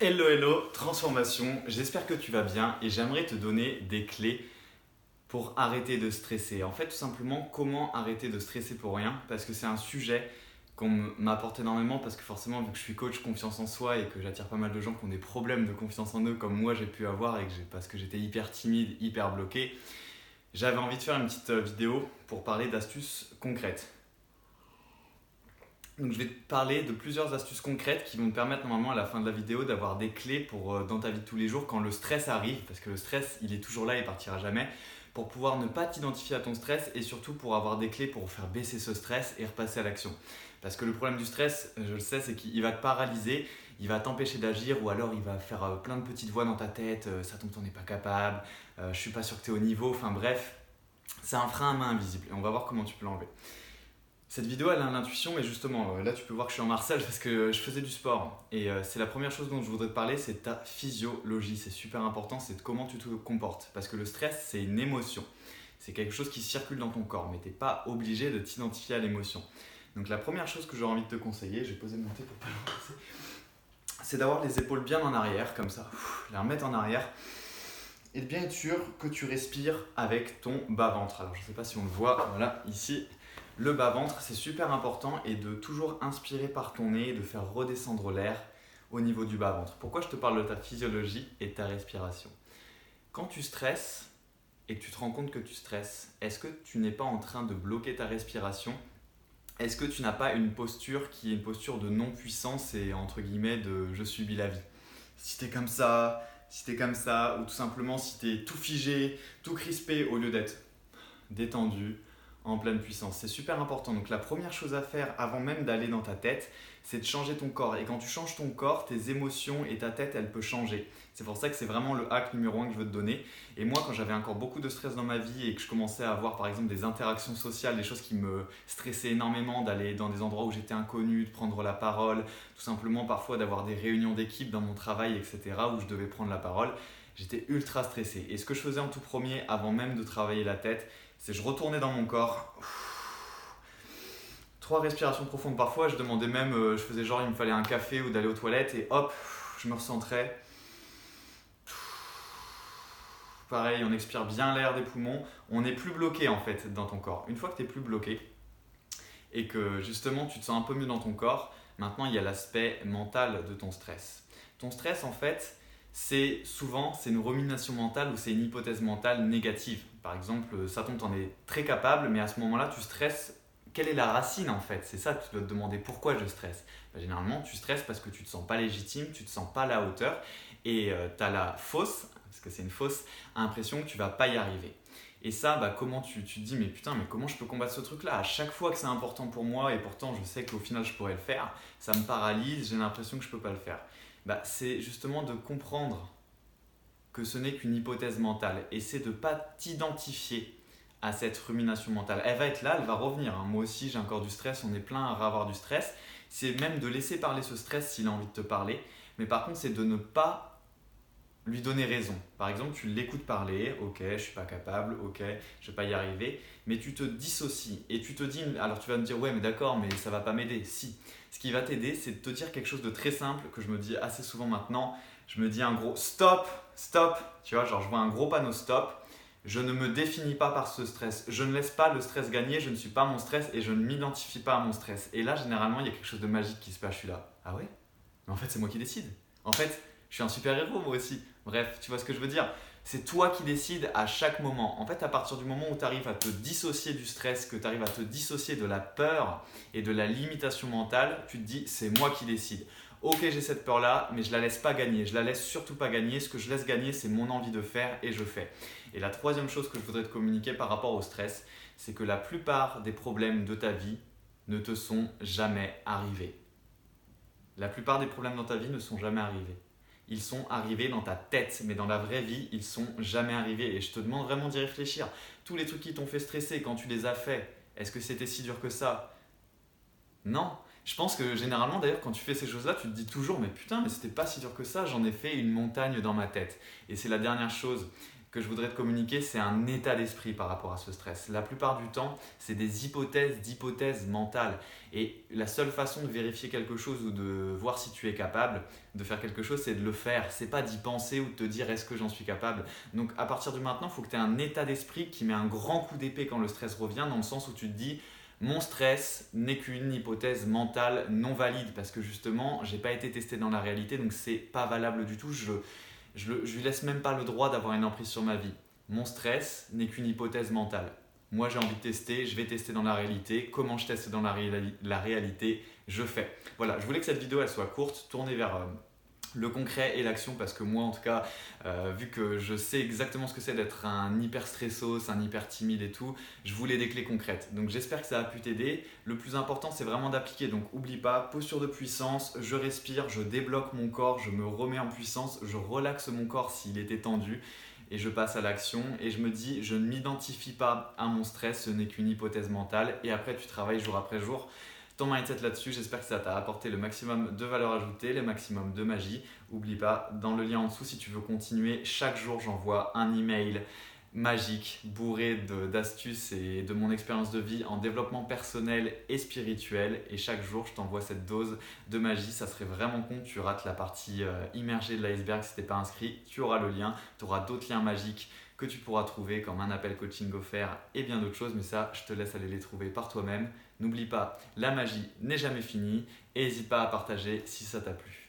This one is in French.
Hello, hello, transformation, j'espère que tu vas bien et j'aimerais te donner des clés pour arrêter de stresser. En fait, tout simplement, comment arrêter de stresser pour rien? Parce que c'est un sujet qu'on m'apporte énormément parce que forcément, vu que je suis coach confiance en soi et que j'attire pas mal de gens qui ont des problèmes de confiance en eux comme moi j'ai pu avoir parce que j'étais hyper timide, hyper bloqué, j'avais envie de faire une petite vidéo pour parler d'astuces concrètes. Donc je vais te parler de plusieurs astuces concrètes qui vont te permettre normalement à la fin de la vidéo d'avoir des clés pour dans ta vie de tous les jours quand le stress arrive, parce que le stress il est toujours là et partira jamais, pour pouvoir ne pas t'identifier à ton stress et surtout pour avoir des clés pour faire baisser ce stress et repasser à l'action. Parce que le problème du stress, je le sais, c'est qu'il va te paralyser, il va t'empêcher d'agir ou alors il va faire plein de petites voix dans ta tête, ça tombe, t'en es pas capable, je suis pas sûr que tu es au niveau, enfin bref, c'est un frein à main invisible et on va voir comment tu peux l'enlever. Cette vidéo elle a l'intuition, mais justement là tu peux voir que je suis en Marseille parce que je faisais du sport et c'est la première chose dont je voudrais te parler, c'est ta physiologie. C'est super important, c'est de comment tu te comportes parce que le stress c'est une émotion, c'est quelque chose qui circule dans ton corps, mais tu n'es pas obligé de t'identifier à l'émotion. Donc la première chose que j'aurais envie de te conseiller, je vais poser mon thé pour pas l'embrasser, c'est d'avoir les épaules bien en arrière comme ça, les remettre en arrière et de bien être sûr que tu respires avec ton bas-ventre. Alors je ne sais pas si on le voit, voilà ici. Le bas-ventre, c'est super important et de toujours inspirer par ton nez et de faire redescendre l'air au niveau du bas-ventre. Pourquoi je te parle de ta physiologie et de ta respiration? Quand tu stresses et que tu te rends compte que tu stresses, est-ce que tu n'es pas en train de bloquer ta respiration? Est-ce que tu n'as pas une posture qui est une posture de non-puissance et entre guillemets de je subis la vie? Si t'es comme ça, si t'es comme ça, ou tout simplement si t'es tout figé, tout crispé au lieu d'être détendu, en pleine puissance. C'est super important. Donc la première chose à faire avant même d'aller dans ta tête, c'est de changer ton corps. Et quand tu changes ton corps, tes émotions et ta tête, elles peuvent changer. C'est pour ça que c'est vraiment le hack numéro 1 que je veux te donner. Et moi, quand j'avais encore beaucoup de stress dans ma vie et que je commençais à avoir par exemple des interactions sociales, des choses qui me stressaient énormément, d'aller dans des endroits où j'étais inconnu, de prendre la parole, tout simplement parfois d'avoir des réunions d'équipe dans mon travail, etc., où je devais prendre la parole, j'étais ultra stressé. Et ce que je faisais en tout premier, avant même de travailler la tête, c'est je retournais dans mon corps. 3 respirations profondes. Parfois, je demandais même, je faisais genre, il me fallait un café ou d'aller aux toilettes et hop, je me recentrais. Pareil, on expire bien l'air des poumons. On n'est plus bloqué en fait dans ton corps. Une fois que tu n'es plus bloqué et que justement tu te sens un peu mieux dans ton corps, maintenant il y a l'aspect mental de ton stress. Ton stress en fait, c'est une rumination mentale ou c'est une hypothèse mentale négative. Par exemple, ça tombe, t'en es très capable, mais à ce moment-là, tu stresses. Quelle est la racine en fait? C'est ça que tu dois te demander, pourquoi je stresse? Généralement, tu stresses parce que tu ne te sens pas légitime, tu ne te sens pas à la hauteur et tu as la fausse, parce que c'est une fausse impression que tu ne vas pas y arriver. Et ça, comment tu te dis, mais putain, mais comment je peux combattre ce truc-là? À chaque fois que c'est important pour moi et pourtant je sais qu'au final je pourrais le faire, ça me paralyse, j'ai l'impression que je ne peux pas le faire. C'est justement de comprendre que ce n'est qu'une hypothèse mentale et c'est de ne pas t'identifier à cette rumination mentale. Elle va être là, elle va revenir. Moi aussi, j'ai encore du stress, on est plein à avoir du stress. C'est même de laisser parler ce stress s'il a envie de te parler. Mais par contre, c'est de ne pas lui donner raison. Par exemple, tu l'écoutes parler, ok, je suis pas capable, ok, je vais pas y arriver, mais tu te dissocies et tu te dis, alors tu vas me dire, ouais, mais d'accord, mais ça va pas m'aider. Si, ce qui va t'aider, c'est de te dire quelque chose de très simple que je me dis assez souvent maintenant. Je me dis un gros stop, stop, tu vois, genre je vois un gros panneau stop. Je ne me définis pas par ce stress. Je ne laisse pas le stress gagner. Je ne suis pas mon stress et je ne m'identifie pas à mon stress. Et là, généralement, il y a quelque chose de magique qui se passe. Je suis là. Ah ouais? Mais en fait, c'est moi qui décide. En fait, je suis un super-héros, moi aussi. Bref, tu vois ce que je veux dire? C'est toi qui décides à chaque moment. En fait, à partir du moment où tu arrives à te dissocier du stress, que tu arrives à te dissocier de la peur et de la limitation mentale, tu te dis, c'est moi qui décide. Ok, j'ai cette peur-là, mais je la laisse pas gagner. Je la laisse surtout pas gagner. Ce que je laisse gagner, c'est mon envie de faire et je fais. Et la troisième chose que je voudrais te communiquer par rapport au stress, c'est que la plupart des problèmes de ta vie ne te sont jamais arrivés. La plupart des problèmes dans ta vie ne sont jamais arrivés. Ils sont arrivés dans ta tête, mais dans la vraie vie, ils sont jamais arrivés. Et je te demande vraiment d'y réfléchir. Tous les trucs qui t'ont fait stresser, quand tu les as faits, est-ce que c'était si dur que ça? Non. Je pense que généralement, d'ailleurs, quand tu fais ces choses-là, tu te dis toujours, mais putain, mais c'était pas si dur que ça, j'en ai fait une montagne dans ma tête. Et c'est la dernière chose que je voudrais te communiquer, c'est un état d'esprit par rapport à ce stress. La plupart du temps, c'est des d'hypothèses mentales. Et la seule façon de vérifier quelque chose ou de voir si tu es capable de faire quelque chose, c'est de le faire. C'est pas d'y penser ou de te dire est-ce que j'en suis capable. Donc à partir de maintenant, il faut que tu aies un état d'esprit qui met un grand coup d'épée quand le stress revient, dans le sens où tu te dis mon stress n'est qu'une hypothèse mentale non valide parce que justement, j'ai pas été testé dans la réalité, donc c'est pas valable du tout. Je lui laisse même pas le droit d'avoir une emprise sur ma vie. Mon stress n'est qu'une hypothèse mentale. Moi, j'ai envie de tester, je vais tester dans la réalité. Comment je teste dans la réalité? Je fais. Voilà, je voulais que cette vidéo elle soit courte, tournée vers le concret et l'action parce que moi en tout cas vu que je sais exactement ce que c'est d'être un hyper stressos, un hyper timide et tout, je voulais des clés concrètes. Donc j'espère que ça a pu t'aider. Le plus important c'est vraiment d'appliquer, donc oublie pas, posture de puissance, je respire, je débloque mon corps, je me remets en puissance, je relaxe mon corps s'il était tendu et je passe à l'action et je me dis je ne m'identifie pas à mon stress, ce n'est qu'une hypothèse mentale et après tu travailles jour après jour ton mindset là-dessus. J'espère que ça t'a apporté le maximum de valeur ajoutée, le maximum de magie. Oublie pas, dans le lien en dessous, si tu veux continuer, chaque jour j'envoie un email magique, bourré d'astuces et de mon expérience de vie en développement personnel et spirituel. Et chaque jour, je t'envoie cette dose de magie. Ça serait vraiment con que tu rates la partie immergée de l'iceberg si tu n'es pas inscrit. Tu auras le lien, tu auras d'autres liens magiques que tu pourras trouver comme un appel coaching offert et bien d'autres choses. Mais ça, je te laisse aller les trouver par toi-même. N'oublie pas, la magie n'est jamais finie et n'hésite pas à partager si ça t'a plu.